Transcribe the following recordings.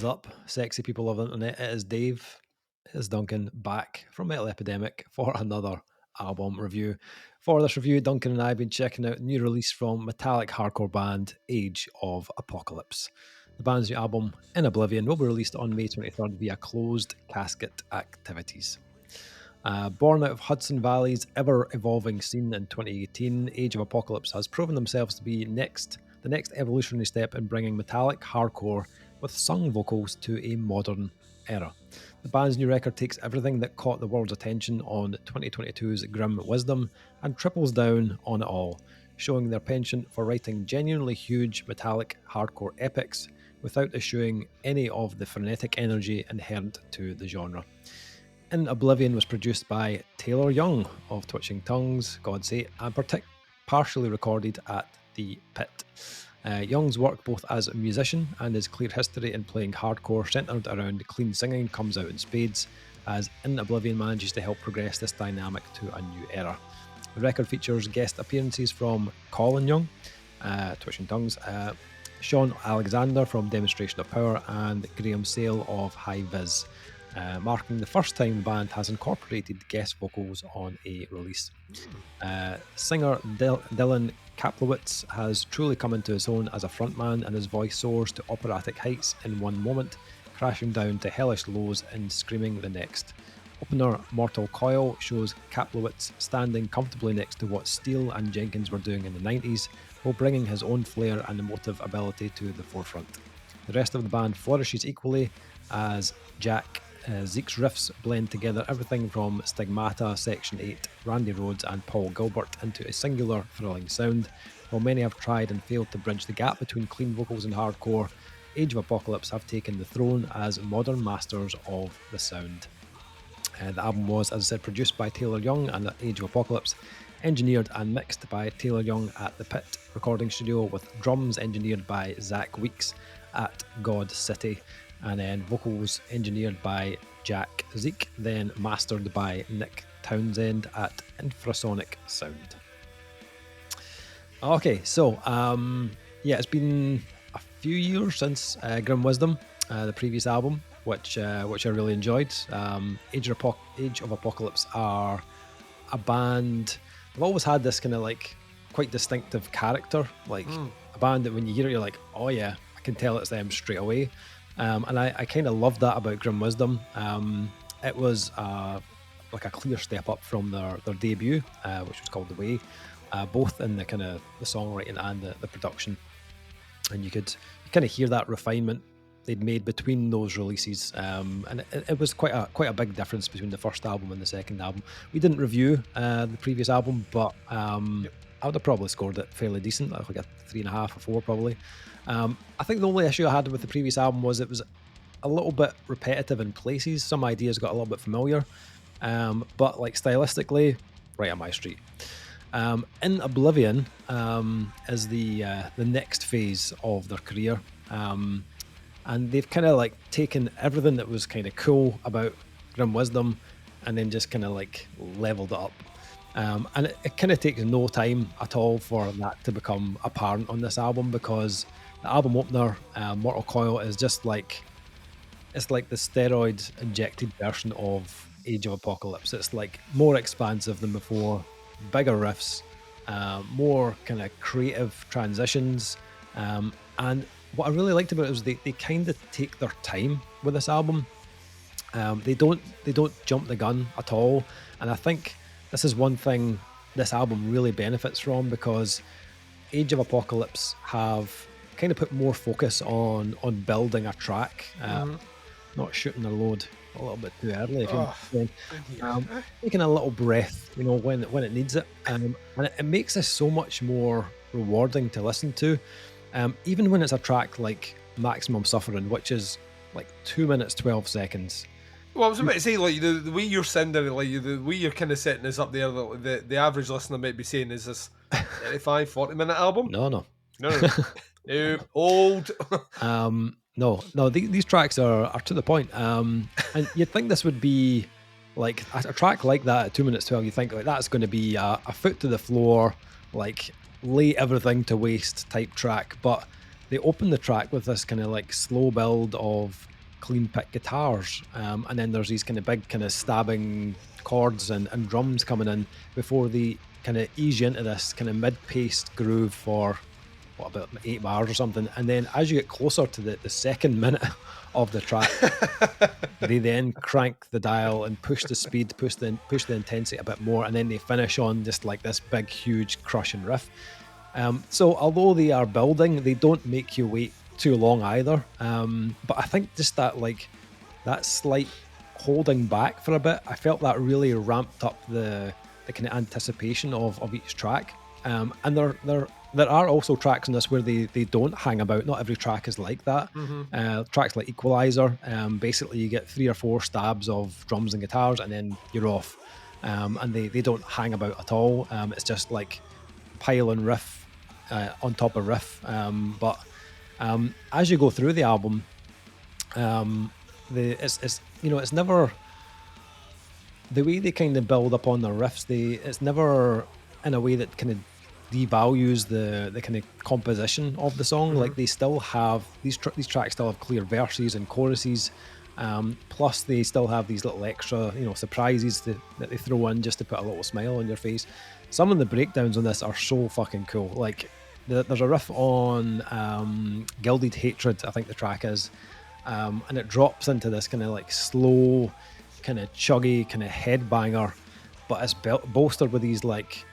is up, sexy people of the internet? It is Dave, it is Duncan, back from Metal Epidemic for another album review. For this review, Duncan and I have been checking out a new release from metallic hardcore band Age of Apocalypse. The band's new album, In Oblivion, will be released on May 23rd via Closed Casket Activities. Born out of Hudson Valley's ever-evolving scene in 2018, Age of Apocalypse has proven themselves to be the next evolutionary step in bringing metallic hardcore with sung vocals to a modern era. The band's new record takes everything that caught the world's attention on 2022's Grim Wisdom and triples down on it all, showing their penchant for writing genuinely huge metallic hardcore epics without eschewing any of the frenetic energy inherent to the genre. In Oblivion was produced by Taylor Young of Twitching Tongues, God's Sake, and partially recorded at the Pit. Young's work both as a musician and his clear history in playing hardcore centred around clean singing comes out in spades, as In Oblivion manages to help progress this dynamic to a new era. The record features guest appearances from Colin Young, Twitching Tongues, Sean Alexander from Demonstration of Power, and Graham Sale of High Viz, marking the first time the band has incorporated guest vocals on a release. Singer Dylan Kaplowitz has truly come into his own as a frontman, and his voice soars to operatic heights in one moment, crashing down to hellish lows in screaming the next. Opener Mortal Coil shows Kaplowitz standing comfortably next to what Steele and Jenkins were doing in the 90s, while bringing his own flair and emotive ability to the forefront. The rest of the band flourishes equally as Jack Zeke's riffs blend together everything from Stigmata, Section 8, Randy Rhoads and Paul Gilbert into a singular, thrilling sound. While many have tried and failed to bridge the gap between clean vocals and hardcore, Age of Apocalypse have taken the throne as modern masters of the sound. The album was, as I said, produced by Taylor Young and Age of Apocalypse, engineered and mixed by Taylor Young at the Pit recording studio, with drums engineered by Zach Weeks at God City, and then vocals engineered by Jack Zeke, then mastered by Nick Townsend at Infrasonic Sound. Okay, so it's been a few years since Grim Wisdom, the previous album, which I really enjoyed. Age of Apocalypse are a band. They've always had this kind of like quite distinctive character, like a band that when you hear it, you're like, oh yeah, I can tell it's them straight away. And I kind of loved that about Grim Wisdom. It was like a clear step up from their debut, which was called The Way, both in the kind of the songwriting and the production. And you kind of hear that refinement they'd made between those releases, and it was quite a big difference between the first album and the second album. We didn't review the previous album, but I would have probably scored it fairly decent, like a 3.5 or 4 probably. I think the only issue I had with the previous album was it was a little bit repetitive in places. Some ideas got a little bit familiar, but like stylistically, right on my street. In Oblivion is the next phase of their career, and they've kind of like taken everything that was kind of cool about Grim Wisdom and then just kind of like leveled it up. And it kind of takes no time at all for that to become apparent on this album, because the album opener, Mortal Coil, is just like, it's like the steroid injected version of Age of Apocalypse. It's like more expansive than before, bigger riffs, more kind of creative transitions, and what I really liked about it was they kind of take their time with this album. They don't jump the gun at all, and I think this is one thing this album really benefits from, because Age of Apocalypse have kind of put more focus on building a track, not shooting their load a little bit too early, if you taking a little breath, when it needs it, and it makes this so much more rewarding to listen to, even when it's a track like Maximum Suffering, which is like 2 minutes 12 seconds. Well, I was about to say, like, the way you're sending it, like, the way you're kind of setting this up there, the average listener might be saying, is this 35, 40-minute album? No. Old. No, these tracks are to the point. And you'd think this would be like a track like that at 2 minutes 12. You think like that's going to be a foot to the floor, like lay everything to waste type track. But they open the track with this kind of like slow build of clean pick guitars, and then there's these kind of big kind of stabbing chords and drums coming in before they kind of ease you into this kind of mid-paced groove for what, about 8 bars or something. And then as you get closer to the second minute of the track, they then crank the dial and push the speed, push the intensity a bit more, and then they finish on just like this big, huge, crushing riff. So although they are building, they don't make you wait too long either. But I think just that slight holding back for a bit, I felt that really ramped up the kind of anticipation of each track. And there are also tracks in this where they don't hang about. Not every track is like that. Tracks like Equalizer, basically you get 3 or 4 stabs of drums and guitars and then you're off. And they don't hang about at all. It's just like pile and riff on top of riff. But as you go through the album, it's never the way they kind of build up on their riffs. It's never in a way that kind of devalues the kind of composition of the song. Like they still have these tracks still have clear verses and choruses. Plus they still have these little extra, surprises that they throw in just to put a little smile on your face. Some of the breakdowns on this are so fucking cool. Like there's a riff on Gilded Hatred, I think the track is, and it drops into this kind of like slow, kind of chuggy, kind of headbanger, but it's bolstered with these like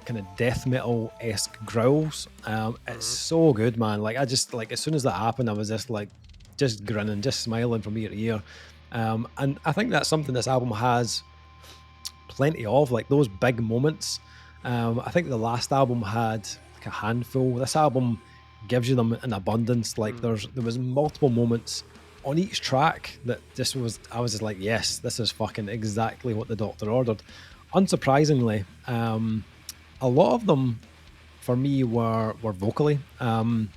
kind of death metal-esque growls. It's so good, man. Like I just like as soon as that happened, I was just grinning, just smiling from ear to ear. And I think that's something this album has plenty of, like those big moments. I think the last album had like a handful. This album gives you them in abundance. Like there was multiple moments on each track that I was just like, yes, this is fucking exactly what the doctor ordered. Unsurprisingly, a lot of them for me were vocally. I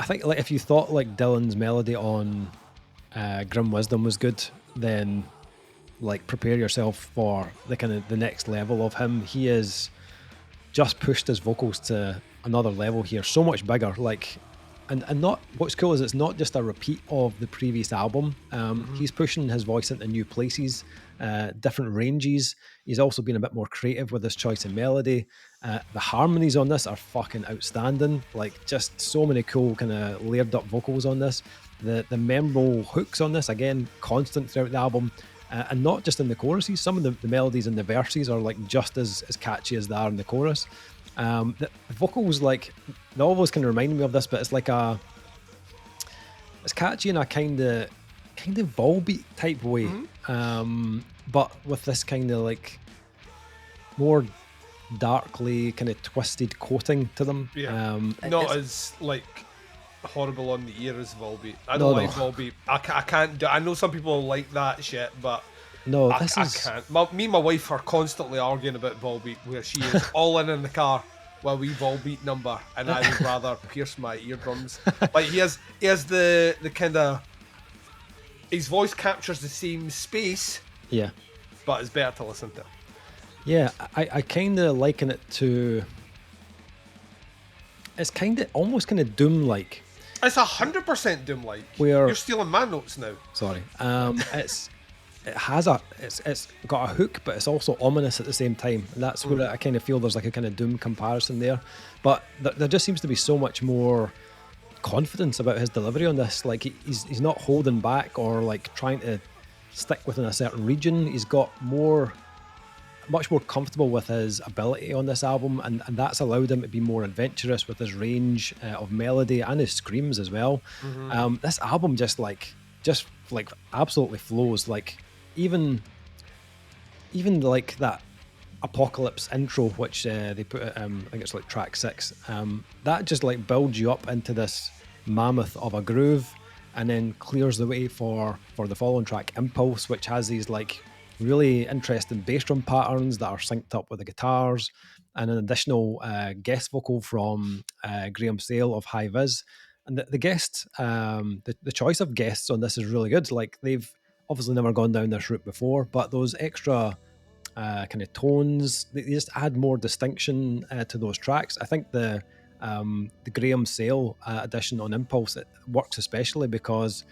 think like if you thought like Dylan's melody on Grim Wisdom was good, then like prepare yourself for the kind of the next level of him. He is just pushed his vocals to another level here, so much bigger. Like, and not what's cool is it's not just a repeat of the previous album. He's pushing his voice into new places, different ranges. He's also been a bit more creative with his choice in melody. The harmonies on this are fucking outstanding. Like, just so many cool kind of layered up vocals on this. The memorable hooks on this, again, constant throughout the album. And not just in the choruses. Some of the melodies in the verses are like just as catchy as they are in the chorus. The vocals, like, they always kind of remind me of this, but it's like it's catchy in a kind of Volbeat type way, but with this kind of like more darkly kind of twisted coating to them. Not as like horrible on the ear as Volbeat. I don't like Volbeat. I can't do. I know some people like that shit, but no, I can't. Me and my wife are constantly arguing about Volbeat, where she is all in the car while we Volbeat number, and I would rather pierce my eardrums. Like he has the kind of, his voice captures the same space, but it's better to listen to. Yeah, I kind of liken it to. It's kind of almost kind of Doom-like. It's 100% Doom-like. Where you're stealing my notes now. Sorry. It's got a hook, but it's also ominous at the same time. And that's where I kind of feel there's like a kind of Doom comparison there. But there just seems to be so much more confidence about his delivery on this. Like he's not holding back or like trying to stick within a certain region. He's got much more comfortable with his ability on this album, and that's allowed him to be more adventurous with his range of melody and his screams as well. This album just absolutely flows. Like even like that Apocalypse intro, which they put I think it's like track 6, that just like builds you up into this mammoth of a groove, and then clears the way for the following track, Impulse, which has these like really interesting bass drum patterns that are synced up with the guitars, and an additional guest vocal from Graham Sale of High Vis. And the guest, the choice of guests on this is really good. Like they've obviously never gone down this route before, but those extra kind of tones, they just add more distinction to those tracks. I think the Graham Sale edition on Impulse, it works especially because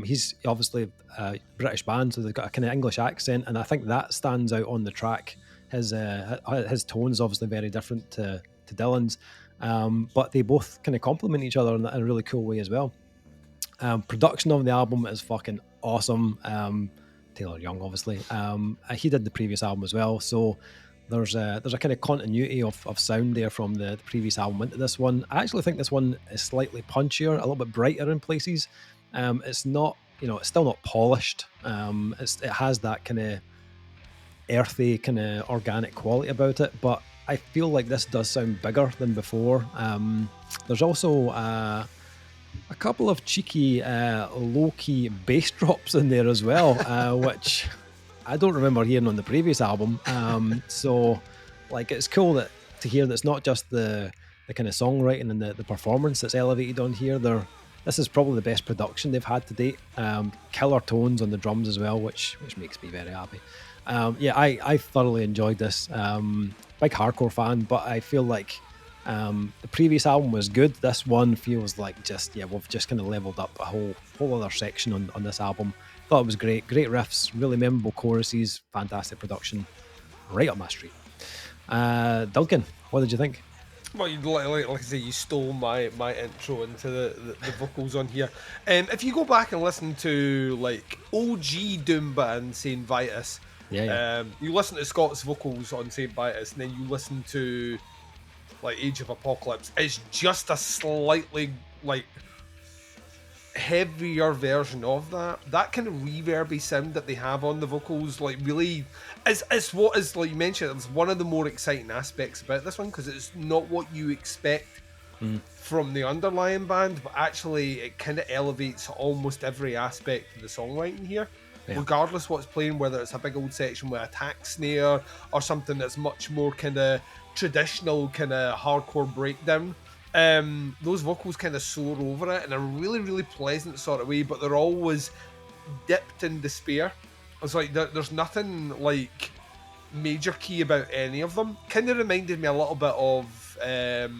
He's obviously a British band, so they've got a kind of English accent, and I think that stands out on the track. His tone's obviously very different to Dylan's, but they both kind of complement each other in a really cool way as well. Production of the album is fucking awesome. Taylor Young, obviously. He did the previous album as well, so there's a kind of continuity of sound there from the previous album into this one. I actually think this one is slightly punchier, a little bit brighter in places. It's not, it's still not polished. It has that kind of earthy, kind of organic quality about it, but I feel like this does sound bigger than before. There's also a couple of cheeky, low-key bass drops in there as well, which I don't remember hearing on the previous album. So, like, it's cool to hear that it's not just the kind of songwriting and the performance that's elevated on here. This is probably the best production they've had to date. Killer tones on the drums as well, which makes me very happy. I thoroughly enjoyed this. Big hardcore fan, but I feel like the previous album was good. This one feels like we've just kind of leveled up a whole other section on this album. Thought it was great riffs, really memorable choruses, fantastic production, right up my street. Duncan, what did you think? Well, like I say, you stole my intro into the vocals on here. If you go back and listen to like OG Doom band Saint Vitus, you listen to Scott's vocals on Saint Vitus, and then you listen to like Age of Apocalypse, it's just a slightly like heavier version of that kind of reverby sound that they have on the vocals. Like really is what is, like you mentioned, it's one of the more exciting aspects about this one, because it's not what you expect from the underlying band, but actually it kind of elevates almost every aspect of the songwriting here. Regardless what's playing, whether it's a big old section with a tack snare or something that's much more kind of traditional kind of hardcore breakdown, those vocals kind of soar over it in a really, really pleasant sort of way, but they're always dipped in despair. It's like there's nothing like major key about any of them. Kind of reminded me a little bit of the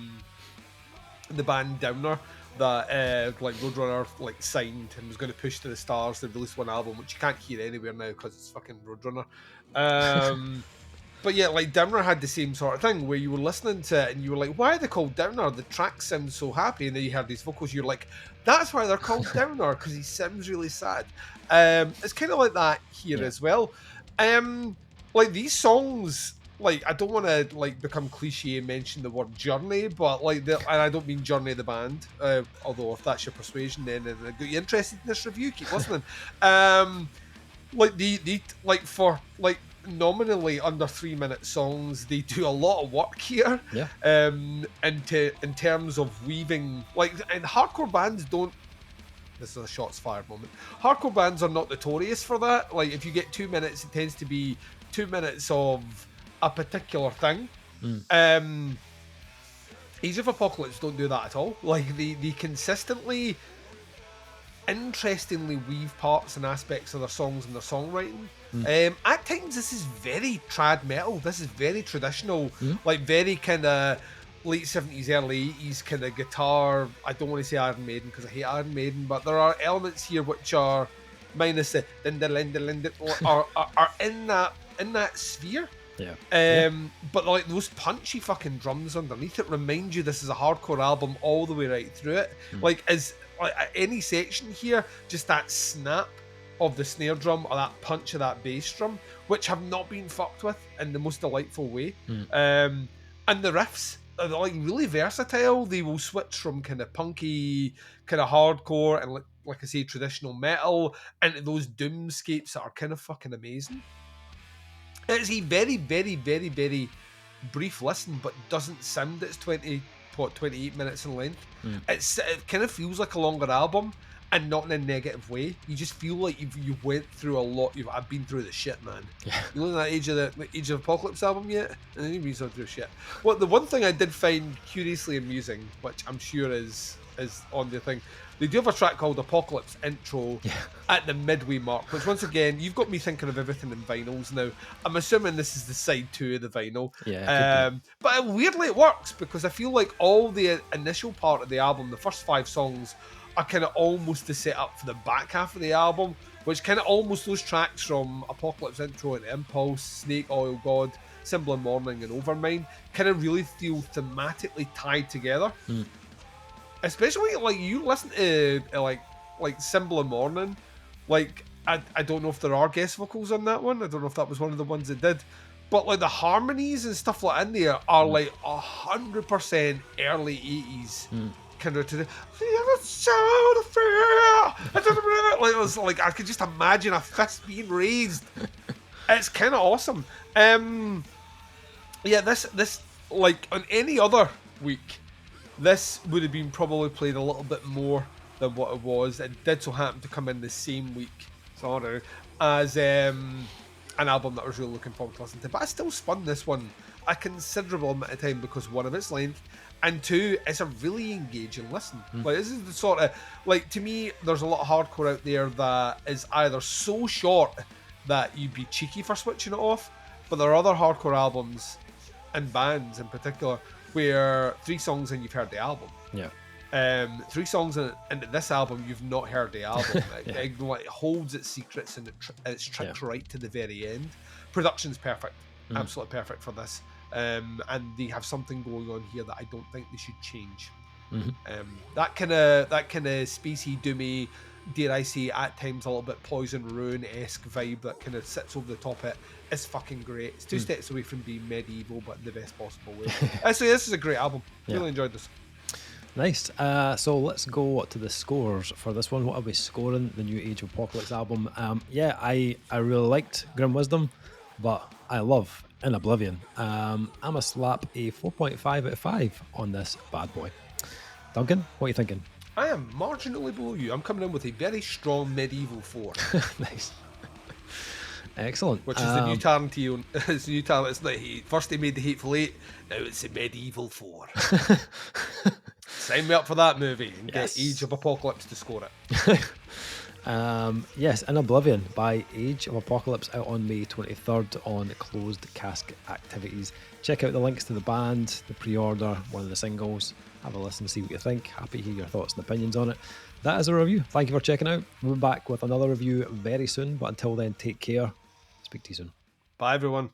band Downer that like Roadrunner like signed and was going to push to the stars. They released one album which you can't hear anywhere now because it's fucking Roadrunner. But yeah, like Downer had the same sort of thing where you were listening to it and you were like, why are they called Downer? The track sounds so happy. And then you heard these vocals, you're like, that's why they're called Downer, because he sounds really sad. It's kind of like that here as well. Like these songs, like I don't want to like become cliche and mention the word Journey, but like and I don't mean Journey the band, although if that's your persuasion, then I got you interested in this review, keep listening. Like the like for like nominally under 3-minute songs, they do a lot of work here. In terms of weaving, like, and hardcore bands don't. This is a shots fired moment. Hardcore bands are not notorious for that. Like, if you get 2 minutes, it tends to be 2 minutes of a particular thing. Age of Apocalypse don't do that at all. Like, they consistently, interestingly weave parts and aspects of their songs and their songwriting. At times this is very trad metal. This is very traditional, like very kind of late 70s, early 80s kind of guitar. I don't want to say Iron Maiden because I hate Iron Maiden, but there are elements here which are, minus the are in that sphere. But like those punchy fucking drums underneath it remind you this is a hardcore album all the way right through it. Like as like at any section here, just that snap of the snare drum or that punch of that bass drum, which have not been fucked with in the most delightful way. And the riffs are like really versatile. They will switch from kind of punky, kind of hardcore, and like I say, traditional metal into those doomscapes that are kind of fucking amazing. It's a very, very, very, very brief listen, but doesn't sound it's 28 minutes in length. It kind of feels like a longer album, and not in a negative way. You just feel like you went through a lot. I've been through the shit, man. You know that Age of Apocalypse album yet? And then you've been through shit. Well, the one thing I did find curiously amusing, which I'm sure is on the thing, they do have a track called Apocalypse Intro at the midway mark, which once again, you've got me thinking of everything in vinyls now. I'm assuming this is the side 2 of the vinyl. But weirdly it works, because I feel like all the initial part of the album, the first 5 songs, are kind of almost the setup for the back half of the album, which kind of almost those tracks from Apocalypse Intro and Impulse, Snake Oil God, Symbol of Morning, and Overmind kind of really feel thematically tied together. Especially like you listen to like Symbol of Morning, like I don't know if there are guest vocals on that one. I don't know if that was one of the ones that did. But like the harmonies and stuff like in there are like 100% early 80s kind of to the sound of fear. Like it was like I could just imagine a fist being raised. It's kind of awesome. Yeah, this like on any other week, this would have been probably played a little bit more than what it was. It did so happen to come in the same week, sorry, as an album that I was really looking forward to listening to. But I still spun this one a considerable amount of time because one of its length, and two, it's a really engaging listen. Like this is the sort of like to me, there's a lot of hardcore out there that is either so short that you'd be cheeky for switching it off, but there are other hardcore albums and bands in particular where 3 songs and you've heard the album. Yeah. 3 songs into this album, you've not heard the album. It like holds its secrets and it's tricked right to the very end. Production's perfect, absolutely perfect for this. And they have something going on here that I don't think they should change. That kind of spacey, doomy, dare I say, at times a little bit Poison Ruin-esque vibe that kind of sits over the top of it is fucking great. It's 2 steps away from being medieval, but in the best possible way. So this is a great album. Really enjoyed this. Nice. So let's go to the scores for this one. What are we scoring? The new Age of Apocalypse album. I really liked Grim Wisdom, but I love In Oblivion. I'm a slap a 4.5 out of 5 on this bad boy. Duncan, what are you thinking? I am marginally below you. I'm coming in with a very strong medieval 4. Nice. Excellent. Which is the new Tarantino. It's the new Tarantino. It's like first they made the Hateful Eight, now it's a medieval 4. Sign me up for that movie and get Age of Apocalypse to score it. Yes, In Oblivion by Age of Apocalypse, out on May 23rd on Closed Casket Activities. Check out the links to the band, the pre-order, one of the singles. Have a listen, see what you think. Happy to hear your thoughts and opinions on it. That is a review. Thank you for checking out. We'll be back with another review very soon, but until then, take care. Speak to you soon. Bye, everyone.